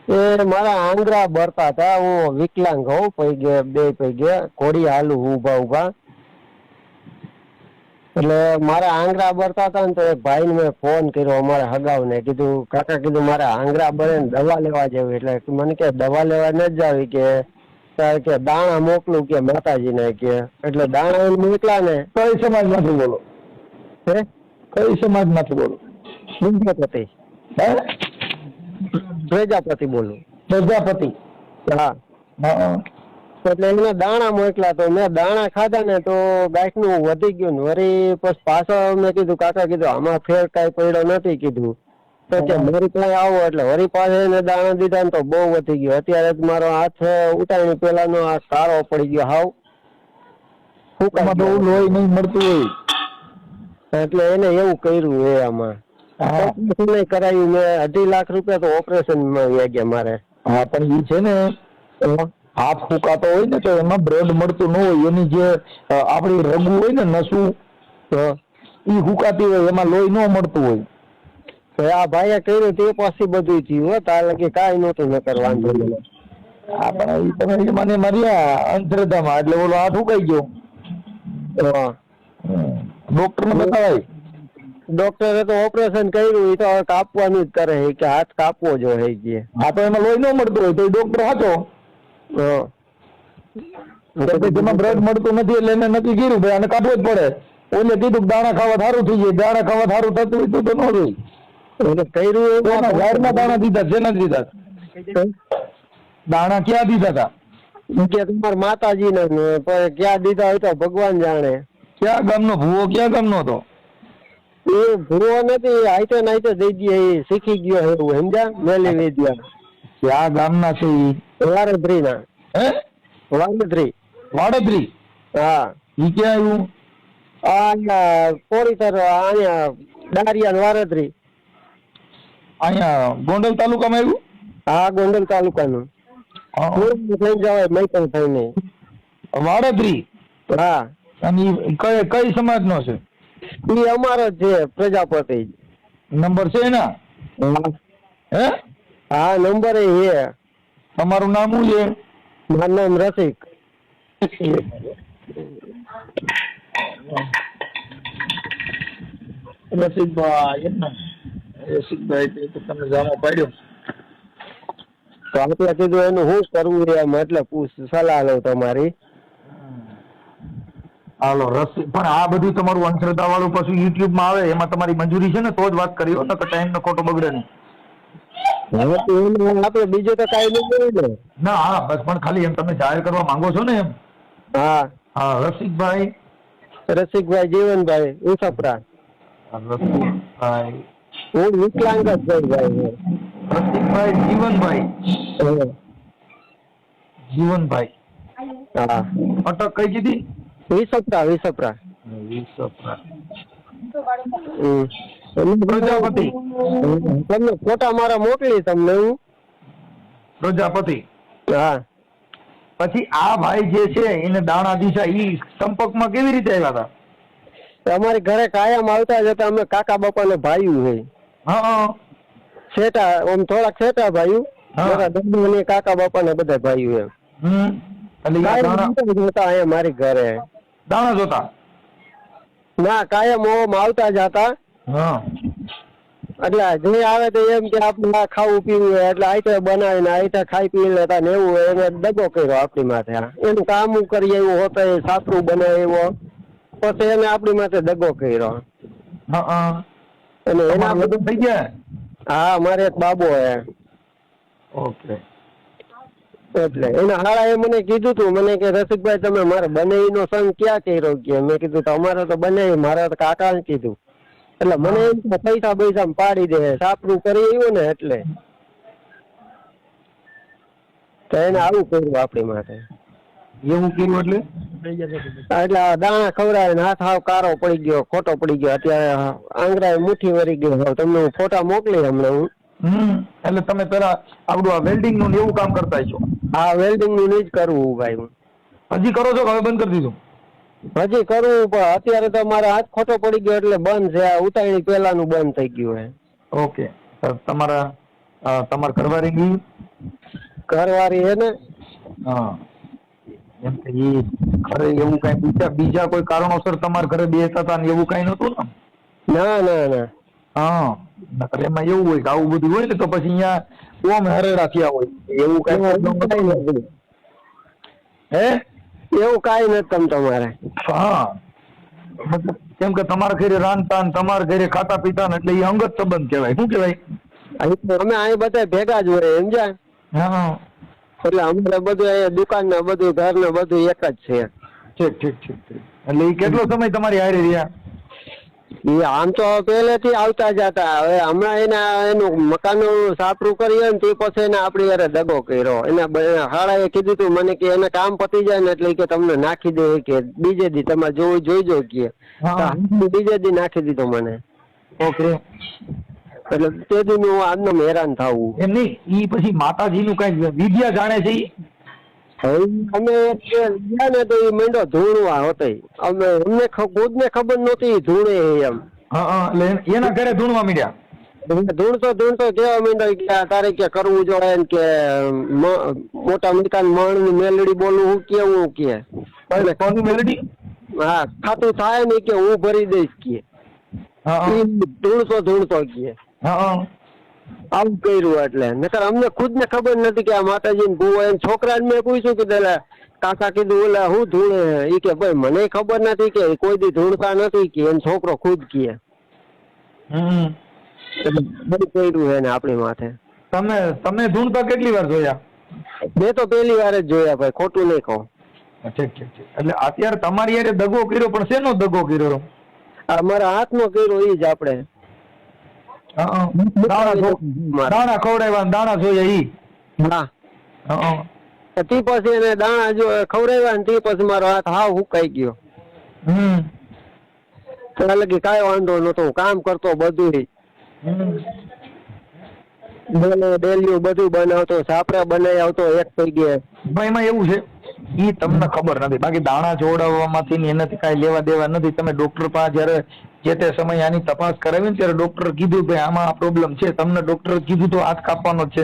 એ મારા આંગળા બરતા હતા. હું વિકલાંગ હોઉં, બે પૈગે ઘોડી હાલું ઉભા. એટલે મારા આંગળા બરતા હતા ને તો એક ભાઈને મેં ફોન કર્યો, અમારા હગાવને. કીધું કાકા, કીધું મારા આંગળા બરે ને દવા લેવા જવી. એટલે મને કે દવા લેવા ન જાવી, કે દાણા મોકલું કે માતાજીને કે. એટલે દાણા મોકલા ને. કઈ સમાજ માંથી બોલો? હે, કઈ સમાજ માંથી બોલો? પ્રજાપતિ. પ્રજાપતિ બોલું. પ્રજાપતિ? હા. એટલે એમને દાણા મોકલા, તો મેં દાણા ખાધા ને તો ગાંઠનું વધી ગયું ને. વળી પછી પાછળ મેં કીધું કાકા, કીધું આમાં ફેર કાંઈ પડ્યો નથી કીધું. તો કે મારી પાસે આવો એટલે વળી પાસે એને દાણા દીધા ને તો બહુ વધી ગયો. અત્યારે મારો હાથ ઉતાણી પેલાનો આ કાળો પડી ગયો હાવ. લોહી નહીં મળતું હોય એટલે એને એવું કર્યું એ આમાં ઓપરેશન કરાયું મેં. 2.5 લાખ રૂપિયા તો ઓપરેશન માં વ્યા ગયા મારે. હા, પણ એ છે ને હાથ ફૂંકાતો હોય ને તો એમાં બ્લડ મળતું ન હોય. એની જે આપણી રગુ હોય ને નસું એ ફૂંકાતી હોય, એમાં લોહી ન મળતું હોય. આ ભાઈએ કર્યું તે પછી બધું થયું. તારે કે કાંઈ નહોતું ન કરવાનું. તમે મને માર્યા અંધશ્રદ્ધામાં, એટલે ઓલો હાથ ફૂંકાઈ ગયો. ડોક્ટર ને બતાવાય. ડોક્ટરે તો ઓપરેશન કર્યું, એ તો કાપવાનું જ કરે કે હાથ કાપવો જોઈએ. હા, તો એમાં લોહી ન મળતું હોય તો એ ડોક્ટર હતો. જેમાં બ્લડ મળતું નથી એટલે એને નક્કી કર્યું ભાઈ આને કાપવો જ પડે. ઓલે કીધું દાણા ખાવા સારું થઈ જાય. દાણા ખાવા સારું થતું હોય તો ન જોઈ. એટલે કર્યું વાયરના દાણા દીધા છે ને દીધા? દાણા ક્યાં દીધા હતા? કે તમારા માતાજી ને ક્યાં દીધા હોય તો ભગવાન જાણે. ક્યાં ગામનો ભૂવો? ક્યાં ગામનો હતો? એ ભૂવો નથી, આઈતે નાઈતે દઈ દે. એ શીખી ગયો એવું, સમજ્યા? મેલી વેદ્યા. ક્યાં ગામના છે? વાડોદરી ના. હે? વાડોદરી. વાડોદરી? હા. ઈ ક્યાં આવ્યું? અહીંયા કોડીતર, અહીંયા ડારિયા વાડોદરી. અહીંયા ગોંડલ તાલુકામાં આવ્યું? હા, ગોંડલ તાલુકાનું. થઈ જવાય મૈતર થઈને. વાડોદરી? હા. અને કઈ સમાજ નો છે? એ અમારો જ છે, પ્રજાપતિ. નંબર છે એના? હે? હા, નંબર એ છે. તમારું નામ શું છે? મારું નામ રસિક. રસિકભાઈ એમ ને? રસિકભાઈ તો તમને જામો પાડ્યો. તો આપણે કીધું એનું શું કરવું એમ, એટલે સલાહ લઉં તમારી. હાલો રસિક, પણ આ બધું તમારું અંધશ્રદ્ધા વાળું પાછું યુટ્યુબ માં આવે, એમાં તમારી મંજૂરી છે ને તો જ વાત કરી હો, નકર ટાઈમ નો ખોટો બગડે નહીં. આપણે બીજું તો કઈ નહીં ને. ના, હા, બસ પણ ખાલી એમ તમે જાહેર કરવા માંગો છો ને એમ. હા. હા, રસિકભાઈ જીવનભાઈ ઉસપરા. રસિકભાઈ, હું વિકલાંગ જ ભાઈ. રસિકભાઈ જીવનભાઈ. હા. અટક કઈ કીધી? વિસપરા. પ્રજાપતિ. તમને ફોટા મારા મોકલી તમને હું. પ્રજાપતિ. હા. પછી આ ભાઈ જે છે એને દાણા દિશા ઈ સંપર્કમાં કેવી રીતે આવ્યા હતા? અમારી ઘરે કાયમ આવતા જતા. અમે કાકા બાપા ને ભાઈઓ છે. હા. સેટા આમ થોડાક સેટા ભાઈઓ. દાદા કાકા બાપા ને બધા ભાઈઓ એમ. એટલે મારી ઘરે દાણા જોતા? ના, કાયમ ઓમ આવતા જતા. એટલે જે આવે તો એમ કે આપણે ખાવું પીવું એટલે આઈટે બનાવીને આઈટે ખાઈ પી લેતા ને એવું. એને દગો કર્યો આપણી માથે. એનું કામ કરીએ એવું હોતા, એ સાસરું બનાવે એવો, પછી એને આપણી માથે દગો કર્યો. અને એના બધું થઈ ગયા? હા, મારે એક બાબો હે. ઓકે. એટલે એના હાળા એ મને કીધું તું, મને કે રસિકભાઈ તમે મારે બનાવી નો સંગ ક્યાં કર્યો કે. મેં કીધું તમારે તો બનાવી, મારા તો કાકા ને કીધું. એટલે મને એમ પૈસા પાડી દે, સાપરું કરી આવ્યું ને એટલે તો એને આવું કર્યું આપણી માટે. એવું કર્યું એટલે દાણા ખવડાવીને હાથ હાવ કારો પડી ગયો, ખોટો પડી ગયો. અત્યારે આંગળા મુઠ્ઠી વળી ગયો. તમને હું ફોટા મોકલી હમણાં હું. એટલે તમે પેલા આપણું આ વેલ્ડિંગ નું એવું કામ કરતા છો? હા, વેલ્ડિંગ નું જ કરવું ભાઈ. હું હજી કરો છો કે હવે બંધ કરી દીધું? હજી કરવું, પણ અત્યારે તો મારો હાથ ખોટો પડી ગયો એટલે બંધ છે. ઉતાણી પેલાનું બંધ થઈ ગયું હે. ઓકે. તમારા ઘરવાળી ઘરવાળી હે ને. હા એમ કે ઈ ઘરે એવું કઈ બીજા કોઈ કારણોસર તમારા ઘરે બેસતા હતા ને એવું કઈ નતું ને? ના ના ના. હા નકર એમાં એવું હોય કે આવું બધું હોય ને તો પછી અહીંયા ઓમ હરેડા થયા હોય એવું કઈ પ્રોબ્લેમ નતો ને? હે એવું કાઈ નથી તમારે. હા મતલબ કેમ કે તમારા ઘરે રાંધતા ને તમારા ઘરે ખાતા પીતા ને એટલે એ અંગત સંબંધ કહેવાય. શું કહેવાય? અમે અહીં બધા ભેગા જ હોય સમજ્યા. હા એટલે અમારે બધું અહીંયા દુકાન ને બધું ઘર ને બધું એક જ છે. ઠીક ઠીક ઠીક ઠીક. એટલે એ કેટલો સમય તમારી હારે રહ્યા? એ આમ તો પહેલેથી આવતા જ હતા. હવે હમણાં એનું મકાનનું સાપરું કરીએ ને તે પછી એને આપણી યારે દગો કર્યો. એના હાળાએ કીધું તું મને કે એને કામ પતી જાય ને એટલે કે તમને નાખી દે કે બીજે દી તમારે જોવું જોઈજો કે હા બીજે દી નાખી દીધો મને. ઓકે. એટલે તે દી હું આમને હેરાન થાવું. એમ નહીં ઈ પછી માતાજીનું કઈ વિદ્યા જાણે છે ઈ? અમે ગયા ને તો એ માંડો ધૂણવા હતો. અમને ખુદ ને ખબર નહોતી ધૂણે એમ. હા એટલે એના ઘરે ધૂણવા માંડ્યા. ધૂણતો કેવા માંડ્યો કે તારે કે કરવું જોઈએ ને કે મોટા મકાન મણ ની મેલડી બોલવું હું કેવું કે કોની મેલડી? હા ખાતું થાય ને કે હું ભરી દઈશ કે ધૂણતો કે આવું કર્યું. એટલે નકર અમને ખુદ ને ખબર નથી કે આ માતાજી ભૂવો એમ છોકરાને મેં પૂછ્યું કે કાકા કીધું ઓલા હું ધૂણે એ કે ભાઈ મને ખબર નથી કે કોઈ દી ધૂણતા નથી કે એમ છોકરો ખુદ કે બધું કર્યું હે ને આપણી માથે. તમે ધૂણતા કેટલી વાર જોયા? મેં તો પહેલી વાર જ જોયા ભાઈ, ખોટું નહીં કહું. ઠીક ઠીક ઠીક. એટલે અત્યારે તમારી યારે દગો કર્યો પણ શેનો દગો કર્યો? મારા હાથનો કર્યો એ જ આપણે દાણા ખવડાવ્યા દાણા જોયા ઈ? હા તે પછી એને દાણા જો ખવડાવ્યા ને તે પછી મારો હાથ હાવ હુકાઈ ગયો. એટલે કે કાંઈ વાંધો નતો, કામ કરતો બધું ડેલીઓ બધું બનાવતો, સાપરા બનાવી આવતો એક થઈ ગયા. એમાં એવું છે ઈ તમને ખબર નથી, બાકી દાણા જોડાવવામાંથી એનાથી કાંઈ લેવા દેવા નથી. તમે ડોક્ટર પાસે જયારે જે તે સમય આની તપાસ કરાવી ને ત્યારે ડોક્ટર કીધું ભાઈ આમાં આ પ્રોબ્લેમ છે, તમને ડોક્ટર કીધું તો હાથ કાપવાનો જ છે?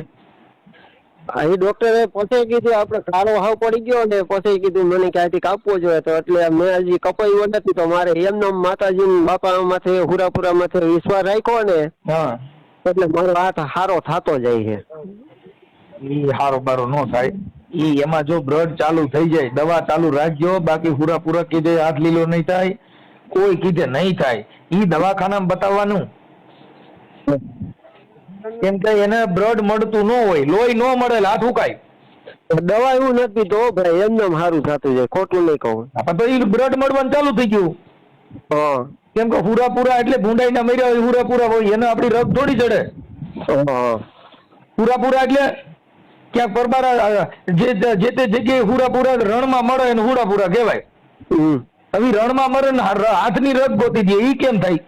એ ડોક્ટરે પછી કીધું આપણે કાળો હાવ પડી ગયો ને પછી કીધું મને ક્યાંથી કાપવો જોઈએ. તો એટલે મેં હજી કપાયું નથી તો મારે એમનો માતાજી બાપા માથે હુરાપુરા માથે વિશ્વાસ રાખ્યો ને એટલે મારો હાથ સારો થતો જાય છે. ઈ હારો બારો નો થાય. ઈ એમાં જો બ્લડ ચાલુ થઈ જાય દવા ચાલુ રાખજો, બાકી હુરાપુરા કીધે હાથ લીલો નહીં થાય, કોઈ કીધે નહીં થાય. ઈ દવાખાનામાં બતાવવાનું, કેમ કે એને બ્લડ મળતું ન હોય, લોહી ન મળે હાથ ઉકાય. દવા એવું નથી તો ભાઈ એમને સારું થતું જાય, ખોટું નહીં કહું. તો એ બ્લડ મળવાનું ચાલુ થઈ ગયું. કેમ કે હુરાપુરા એટલે ભૂંડાઈ ના મર્યા હોય હુરાપુરા હોય, એને આપડી રગ થોડી ચડે. હુરાપુરા એટલે ક્યાંક પરબારા જે તે જગ્યાએ હુરાપુરા રણમાં મળે એને હુરાપુરા કહેવાય. હવે રણમાં મળે ને હાથની રગ ગોતી દે, ઈ કેમ થાય?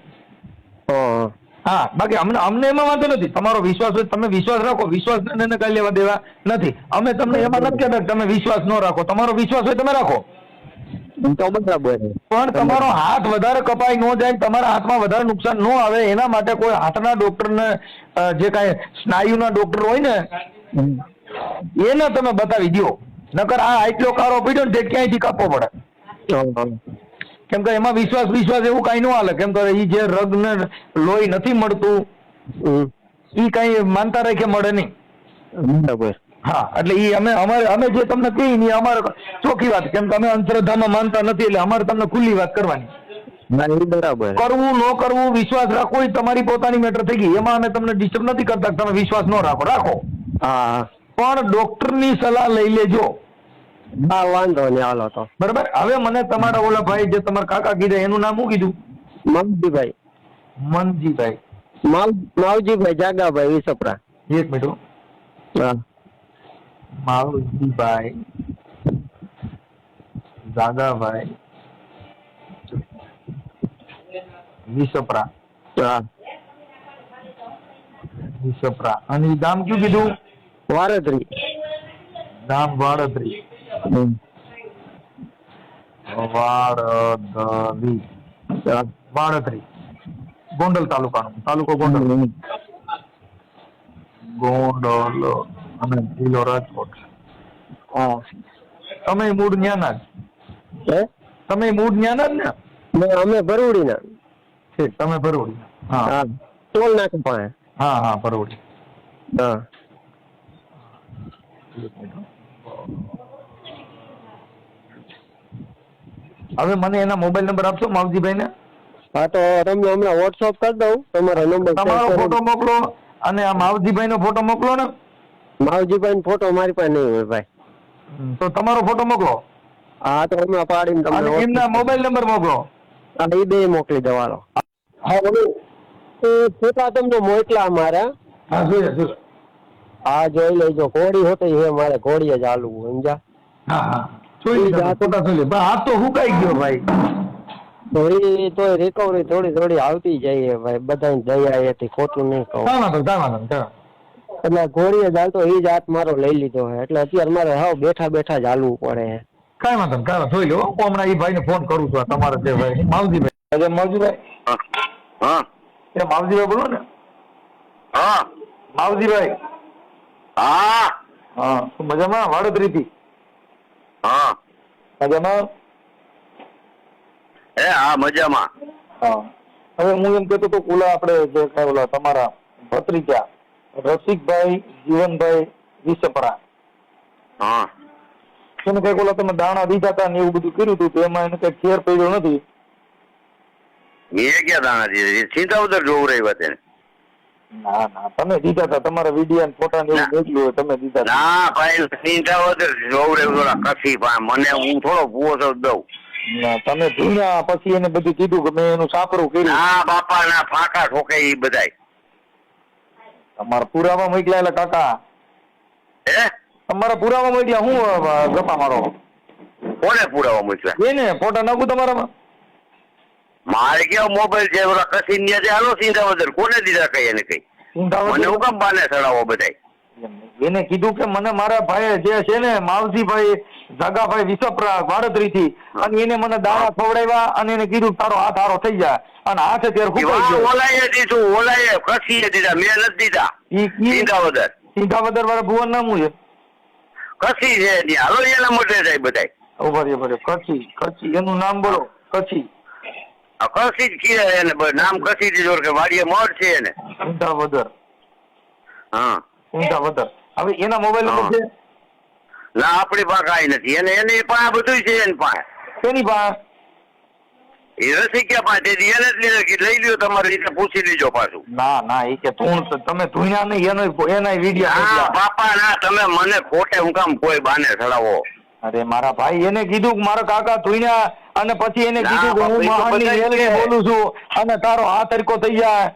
હા બાકી અમને એમાં વાંધો નથી. તમારો વિશ્વાસ હોય તમે વિશ્વાસ રાખો, વિશ્વાસ ને કઈ લેવા દેવા નથી. અમે તમને એમાં નથી કહેતા તમે વિશ્વાસ ન રાખો, તમારો વિશ્વાસ હોય તમે રાખો તો બરાબર. પણ તમારો હાથ વધારે કપાઈ ન જાય, તમારા હાથમાં વધારે નુકસાન ન આવે એના માટે કોઈ હાથના ડોક્ટર ને જે કાંઈ સ્નાયુના ડોક્ટર હોય ને એને તમે બતાવી દો. નકર આ આટલો કાળો પડ્યો ને તે ક્યાંયથી કાપવો પડે. કેમ કે એમાં વિશ્વાસ એવું કઈ ન હાલે. કેમ કે ઈ જે રગ ને લોહી નથી મળતું ઈ કઈ માનતા રાખે મળે નહીં. બરાબર. હા એટલે ઈ અમે જે તમને કહી ને અમારે ચોખ્ખી વાત, કેમ કે અમે અંધશ્રદ્ધામાં માનતા નથી એટલે અમારે તમને ખુલ્લી વાત કરવાની. બરાબર. કરવું ન કરવું વિશ્વાસ રાખવો એ તમારી પોતાની મેટર થઈ ગઈ. એમાં અમે તમને ડિસ્ટર્બ નથી કરતા તમે વિશ્વાસ ન રાખો. હા પણ ડોક્ટરની સલાહ લઈ લેજો. હા વાંધો નહીં, હાલો તો બરાબર. હવે મને તમારા ઓલા ભાઈ જે તમારા કાકા કીધા એનું નામ શું કીધું? મનજીભાઈ. મનજીભાઈ. માવજીભાઈ જાગાભાઈ વિસપરા. એક મિનિટ. હા માવજીભાઈ જાગાભાઈ વિસપરા. હા વિસપરા. અને ગામ કયું કીધું? વારદરી. ગામ વાડદરી. વાડદરી ગોંડલ તાલુકાનું. તાલુકો ગોંડલ. ગોંડલ અમે જિલ્લો રાજકોટ. હા. તમે મૂળ ન્યાના જ? હે? તમે મૂળ ન્યાના જ ને? અમે ભરૂડીના. ઠીક, તમે ભરૂડી. હા હા, ટોલ નાકા પાસે. હા હા, ભરૂડી. હા. હવે મને એના મોબાઈલ નંબર આપશો માવજીભાઈ ને? હા, તો તમને હમણાં વોટ્સઅપ કરી દઉં તમારો નંબર. તમારો ફોટો મોકલો અને આ માવજીભાઈ નો ફોટો મોકલો ને. માવજીભાઈ ફોટો મારી પાસે નહીં હોય ભાઈ. તો તમારો ફોટો મોકલો. હા, તો હમણાં પાડીને અને તમને એમના મોબાઈલ નંબર મોકલો. એ બે મોકલી દો હાલો. હા બોલો. ફોટા તમને મોકલા અમારા. હા જોઈએ જોઈએ. હા, જોઈ લેજો. ઘોડી હોતી છે મારે, ઘોડીએ જ હાલવું સમજા. હા હા જોઈ લીધા ફોટા જોઈ લે. હાથ તો હુકાઈ ગયો ભાઈ. થોડી તો રિકવરી થોડી આવતી જાય ભાઈ, બધાની દયા એથી ખોટું નહીં કહું. એટલે ઘોડીએ જ હાલતો એ જ હાથ મારો લઈ લીધો છે, એટલે અત્યારે મારે હાવ બેઠા બેઠા જ હાલવું પડે છે. કાંઈ વાંધો નહીં, જોઈ લો. હું હમણાં એ ભાઈને ફોન કરું છું. તમારે જે ભાઈ માવજીભાઈ. માવજીભાઈ. હા એ માવજીભાઈ બોલો ને. હા માવજીભાઈ. હા હા, મજામાં? વાડોદરીથી. હા મજામાં? હા મજામાં. હા, હવે હું એમ કહેતો તો ઓલા આપણે જે કઈ ઓલા તમારા ભત્રીજા રસિકભાઈ જીવનભાઈ વિસપરા, હા એને કઈક ઓલા તમે દાણા દીધા હતા ને એવું બધું કર્યું હતું, તો એમાં એને કઈક ફેર પડ્યો નથી. મેં ક્યાં દાણા દીધી? ચિંતા ઉધર જોવું રહી વાત એને. ના ના, તમે દીધા હતા. તમારા વિડીયો ફોટા ને એવું મોકલ્યું હોય, તમે દીધા હતા. ના ભાઈ, ચિંતા ઉધર જોવું રહી થોડા કસી પા મને હું થોડો ભૂવો છો દઉં. ના, તમે ધૂણ્યા પછી એને બધું કીધું કે મેં એનું સાપરું કર્યું. ના બાપા ના, ફાંકા ઠોકે એ બધાય. તમારા પુરાવા મોકલ્યા એટલે કાકા. હે? તમારા પુરાવા મોકલ્યા? હું ગપા મારો. કોને પુરાવા મૂક્યા? એને ફોટા નાખું તમારામાં? મારે કેવો મોબાઈલ છે? ઓલા કસી ને હાલો ચિંતા ઉધર કોને દીધા કઈ એને કઈ? મને હું કામ બાને ચડાવો બધાય? એને કીધું કે મને મારા ભાઈ જે છે ને માવજીભાઈ જગાભાઈ વિસપરા વાડોદરી થી, અને એને મને દાણા ખવડાવ્યા અને એને કીધું તારો હાથ હારો થઈ જાય, અને હાથ અત્યારે ફૂકાઈ ગયો. ઓલાએ દીધું, ઓલાએ કસીએ દીધા, મેં નથી દીધા. સિંધાવદર. સિંધાવદર વાળા ભુવન નામું છે. કસી છે ત્યાં હાલો એના મોટે જાય બધાય. ઉભા કચ્છી. કચ્છી એનું નામ બોલો. કચ્છી. કસી જ કીધા એને, નામ કસી દીધું કે વાડીએ મઢ છે એને. સિંધાવદર. હા સિંધાવદર. હવે એના મોબાઈલ નંબર છે? ના, આપણી પાસે કાંઈ નથી. એને એની પાસે બધું છે એની પાસે. તેની પાસે એ રસિક્યા પાસે એને જ લીધો કે લઈ લ્યો, તમારી રીતે પૂછી લીજો પાછું. ના એ કે તમે ધૂણ્યા નહીં, એના વિડીયો. હા બાપા ના, તમે મને ખોટે હું કામ કોઈ બાને ચડાવો? અરે મારા ભાઈ, એને કીધું કે મારા કાકા ધૂણ્યા, અને પછી એને કીધું કે હું મહાનની મેલડી બોલું છું અને તારો હાથ હરકો થઈ જાય.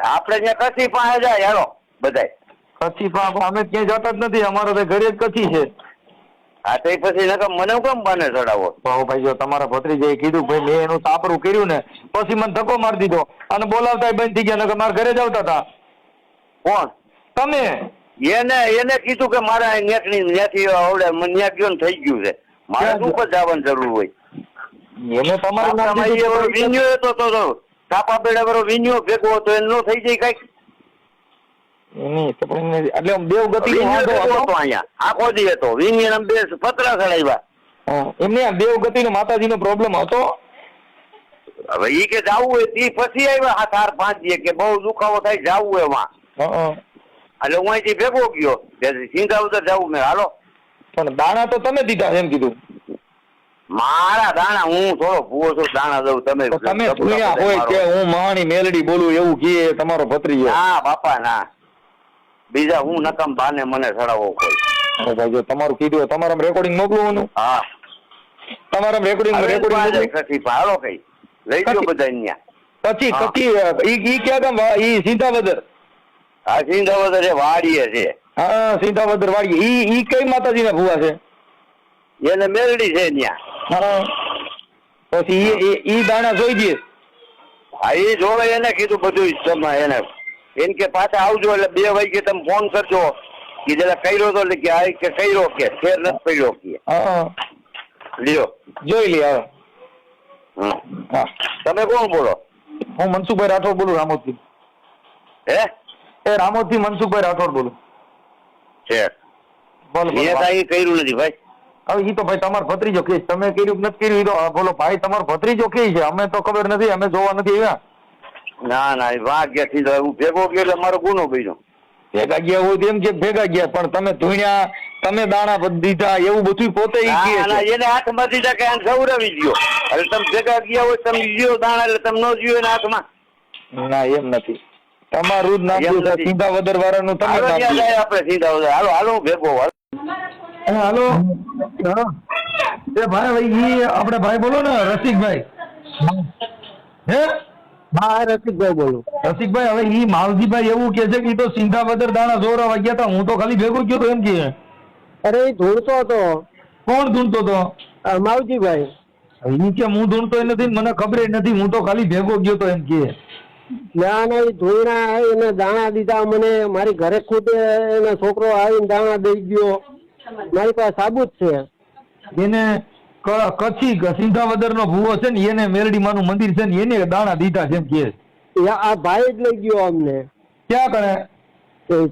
આપણે ત્યાં કસી પાસે જાય યારો બધાય. કચ્છી પાસે અમે ક્યાંય જતા જ નથી, અમારો તો ઘરે જ કચ્છી છે. હા તો પછી મને હું કેમ બાને ચડાવો? ભાઈ જો તમારા ભત્રીજાએ કીધું ભાઈ મેં એનું સાપરું કર્યું ને, પછી મને ધક્કો મારી દીધો અને બોલાવતા બંધ થઈ ગયા, મારા ઘરે જ આવતા હતા. કોણ? તમે. એને કીધું કે મારા ત્યાંથી આવડે મને ત્યાં ગયો ને થઈ ગયું છે, મારે શું પર જવાની જરૂર હોય? એને તમારે વિન્યો હતો કાપા પેડા વાળો વિન્યો ભેગો હતો, એને નો થઈ જાય કઈક. એટલે દેવગતિ અહીંયા આખો દી હતો વિન્યો બે પતરા ચડાવ્યા. એમને દેવગતિ નો માતાજી નો પ્રોબ્લેમ હતો. હવે ઈ કે જવું હોય તે પછી આવ્યા 4-5 દી કે બહુ દુખાવો થાય જવું એમાં. એટલે હું અહીંથી ભેગો ગયો, સિંધાવદર જવું મેં હાલો. પણ દાણા તો તમે દીધા એમ કીધું. મારા દાણા હું થોડો ભૂવો છું, દાણા દઉં તમે ધૂણ્યા હોય કે હું મહાની મેલડી બોલું એવું કહે તમારો ભત્રીજો. ના બાપા ના, બીજા હું નકમ બાને મને ચડાવો કોઈ. ભાઈ જો તમારું કીધું, તમારા રેકોર્ડિંગ મોકલવાનું. હા તમારા રેકોર્ડિંગ હાલો કઈ લઈ ગયો બધા અહીંયા. પછી ઈ ક્યાં ગામ? ઈ સિંધાવદર. હા સિંધાવદર એ વાડીએ છે. હા સિંધાવદર વાડી. ઈ કઈ માતાજી ના ભુવા છે? એને મેલડી છે ત્યાં. પછી ઈ દાણા જોઈ દે. હા એ જોવે, એને કીધું બધું તમે એને કે પાછા આવજો એટલે 2 વાગે તમે ફોન કરજો કે જરા કર્યો તો કે આ કે કર્યો કે ફેર નથી પડ્યો કે. લ્યો જોઈ લે હવે. હા તમે કોણ બોલો? હું મનસુખભાઈ રાઠોડ બોલું, રામોદ થી. હે? રામોદ થી મનસુખભાઈ રાઠોડ બોલું. છે. બોલો મેં કાંઈ કર્યું નથી ભાઈ. હવે ઈ તો ભાઈ તમારો ભત્રીજો કે તમે કર્યું કે નથી કર્યું ઈ તો બોલો ભાઈ તમારો ભત્રીજો કે છે, અમે તો ખબર નથી, અમે જોવા નથી આવ્યા. ના ના એ વાગ્યાથી તો હું ભેગો ગયો એટલે મારો ગુનો બન્યો. ભેગા ગયા હોય તો એમ કે ભેગા ગયા, પણ તમે ધૂણ્યા, તમે દાણા દીધા એવું બધું પોતે ઈ કહે ના છે. એને હાથમાં દીધા કે આને સવરાવી ગયો. એટલે તમે ભેગા ગયા હોય તમે લ્યો દાણા એટલે તમે ન જ્યો એના હાથમાં. ના એમ નથી, તમારું જ નાખ્યું છે, નથી. સીધા વદર વાળાનું તમે હાલો ત્યાં નાખ્યું. જાય આપણે સીધા વદર. હાલો હાલો હું ભેગો હાલો. હાલો એ ભાઈ ઈ આપણે ભાઈ બોલો ને રસિકભાઈ. હે હા રસિકભાઈ બોલું. રસિકભાઈ હવે ઈ માવજીભાઈ એવું કે છે કે ઈ તો સીધા વદર દાણા જોરાવા ગયા હતા, હું તો ખાલી ભેગો ગયો તો એમ કે. અરે એ ધૂળતો હતો કોણ ધૂણતો તો? માવજીભાઈ. ઈ કે હું ધૂણતો નથી, મને ખબર નથી, હું તો ખાલી ભેગો ગયો તો એમ કે. ના ના એ ધોઈના એને દાણા દીધા મને, મારી ઘરે ખુદ એનો છોકરો આવીને દાણા દઈ ગયો, મારી પાસે સાબુત છે. એને કચ્છી સીધા વદર નો ભૂવો છે ને એને મેરડીમાનું મંદિર છે ને એને દાણા દીધા છે એમ કે. આ ભાઈ જ લઈ ગયો અમને ક્યાં કરે?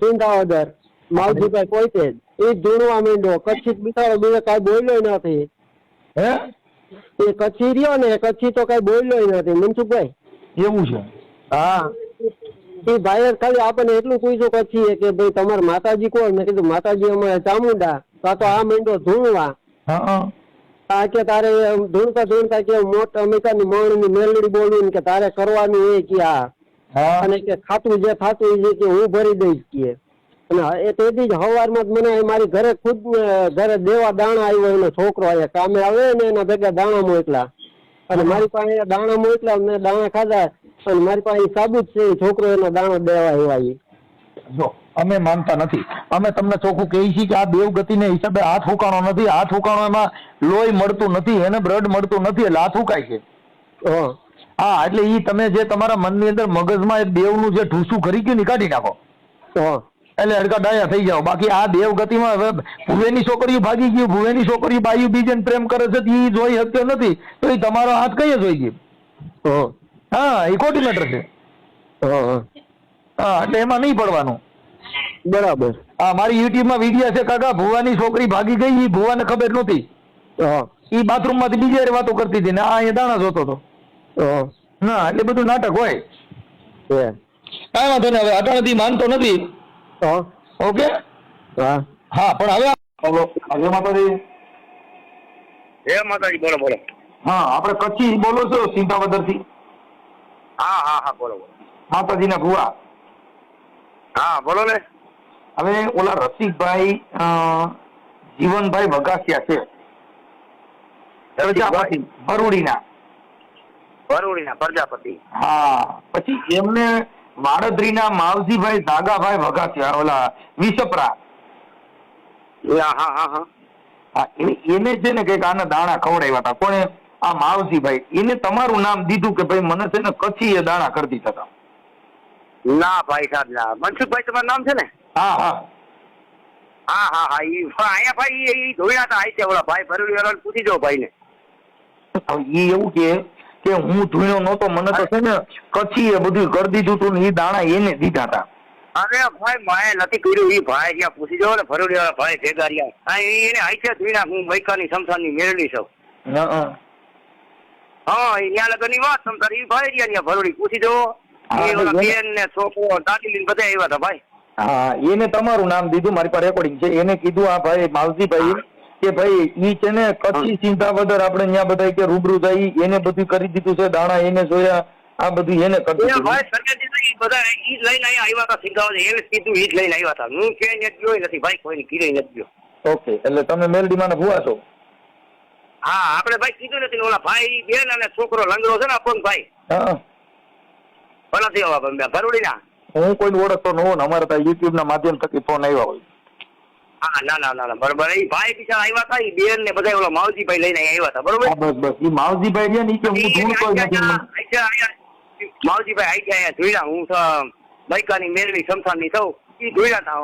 સિંધાવદર માવજીભાઈ પોતે જ એ ધૂણવા માંડ્યો. કચ્છી બિચારો બીજો કઈ બોલ્યો નથી. હે એ કચ્છી રહ્યો ને કચ્છી તો કઈ બોલ્યો નથી મનસુખભાઈ. એવું છે? હા એ ભાઈ ખાલી આપણને એટલું પૂછ્યું કચ્છી કે ભાઈ તમારા માતાજી કોણ? મેં કીધું માતાજી અમારે ચામુંડા. તો આ માંડ્યો ધૂણવા. હા આ કે તારે ધૂણતા ધૂણતા કે મોટા અમેરિકાની મણની મેલડી બોલવી કે તારે કરવાનું એ કે આ હા અને કે ખાતું જે થાતું એ કે હું ભરી દઈશ કે. અને એ તેથી જ સવારમાં જ મને મારી ઘરે ખુદ ઘરે દેવા દાણા આવ્યો એનો છોકરો અહીંયા કામે આવે ને એના ભેગા દાણા મોકલા અને મારી પાસે દાણા મોકલા મેં દાણા ખાધા અને મારી પાસે સાબુત છે એ છોકરો એનો દાણો દેવા આવ્યા. જો અમે માનતા નથી, અમે તમને ચોખ્ખું કહીએ છીએ કે આ દેવગતિને હિસાબે હાથ ફૂંકાણો નથી, હાથ ફૂંકાણો એમાં લોહી મળતું નથી, એને બ્લડ મળતું નથી એટલે હાથ ફૂંકાય છે. હા એટલે ઈ તમે જે તમારા મનની અંદર મગજમાં એક દેવનું જે ઠૂસું કરી ગયું ને કાઢી નાખો એટલે હડકા ડાયા થઈ જાઓ. બાકી આ દેવગતિમાં હવે ભુવેની છોકરીઓ ભાગી ગયું, ભુવેની છોકરીઓ બાયુ બીજન પ્રેમ કરે છે એ જોઈ શકતો નથી તો એ તમારો હાથ કઈ જોઈ ગયો? હા એ ખોટી મેટર છે. હા એટલે એમાં નહીં પડવાનું. બરાબર. હા મારી યુટ્યુબમાં વિડીયો છે કાકા, ભુવાની છોકરી ભાગી ગઈ, એ ભુવાને ખબર નહોતી, એ બાથરૂમ માંથી બીજા વાતો કરતી હતી ને આ અહીંયા દાણા જોતો હતો. ના એટલે બધું નાટક હોય. કાંઈ વાંધો નહીં, હવે અટાણથી માનતો નથી. ઓકે હા પણ હવે હવે માતાજી. હે માતાજી બોલો બોલો. હા આપણે કચ્છી બોલો છો સિંધાવદર થી? હા હા હા બોલો બોલો. માતાજીના ભુવા. હા બોલો ને. હવે ઓલા રસિકભાઈ જીવનભાઈ વઘાસિયા છે પ્રજાપતિ ભરૂડીના. પ્રજાપતિ. હા પછી એમને વાડદરીના માવજીભાઈ દાગાભાઈ વઘાસિયા ઓલા વિસપરા. હા હા હા હા એને છે ને કઈક આના દાણા ખવડાવ્યા હતા. કોણે? આ માવજીભાઈ. એને તમારું નામ દીધું કે ભાઈ મને છે ને કચ્છી એ દાણા કરી દીધા હતા. ના ભાઈ સાહેબ ના. મનસુખભાઈ તમારું નામ છે ને? હા હા હા હા હા ઈ અહીંયા ભાઈ ઈ ધોયા હતા આઈ છે ઓલા ભાઈ ભરૂડી વાળાને પૂછી દો ભાઈ ને. ઈ એવું કે હું ધોયો નહોતો, મને તો છે ને કચ્છી એ બધું કરી દીધું તું ને એ દાણા એને દીધા હતા. અરે ભાઈ મેં નથી કર્યું. ઈ ભાઈ ત્યાં પૂછી દો ને ભરૂડી વાળા ભાઈ ભેગા રહ્યા. એને આઈ છે ધોયા. હું મૈકાની સમસાની મેળવી છું. હા એ ત્યાં લગન ની વાત સમસાર ઈ ભાઈ રહ્યા ત્યાં ભરૂડી પૂછી દો. બેન ને છોકરો દાદી બધા આવ્યા હતા ભાઈ. હા એને તમારું નામ દીધું, મારી પાસે રેકોર્ડિંગ છે. એને કીધું આ ભાઈ માવજીભાઈ કે ભાઈ ઈ છે ને કચ્છી સિંધાવદર આપણે ત્યાં બધા કે રૂબરૂ થઈ એને બધું કરી દીધું છે, દાણા એને જોયા, આ બધું એને કરી દીધું. ભાઈ સરકારજી બધા ઈ જ લઈને આવ્યા હતા સિંધાવદર. એને કીધું ઈ જ લઈને આવ્યા હતા. હું ક્યાંય ગયો નથી ભાઈ, કોઈને કીધે નથી ગયો. ઓકે એટલે તમે મેલડીમાં ભૂવા છો? હા આપણે ભાઈ કીધું નથી. ઓલા ભાઈ બેન અને છોકરો લંગડો છે ને અપંગ ભાઈ. હા ભલાથી આવા ભરૂડી ના. હું કોઈને ઓળખતો ન હોય ને અમારે ત્યાં યુટ્યુબ ના માધ્યમ થકી ફોન આવ્યા હોય. હા ના ના ના બરોબર. એ ભાઈ બિચારા આવ્યા હતા. એ બેન ને બધા ઓલા માવજીભાઈ લઈને આવ્યા હતા. બરોબર. બસ બસ એ માવજીભાઈ રહ્યા ને કે હું ધૂણતો નથી. માવજીભાઈ આઈ ગયા ધોઈડા. હું મૈકાની મેળવી સમસાની થઉં. એ ધોઈડા હતા.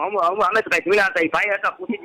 અમે તો કઈ ધોઈડા હતા. એ ભાઈ હતા પૂછી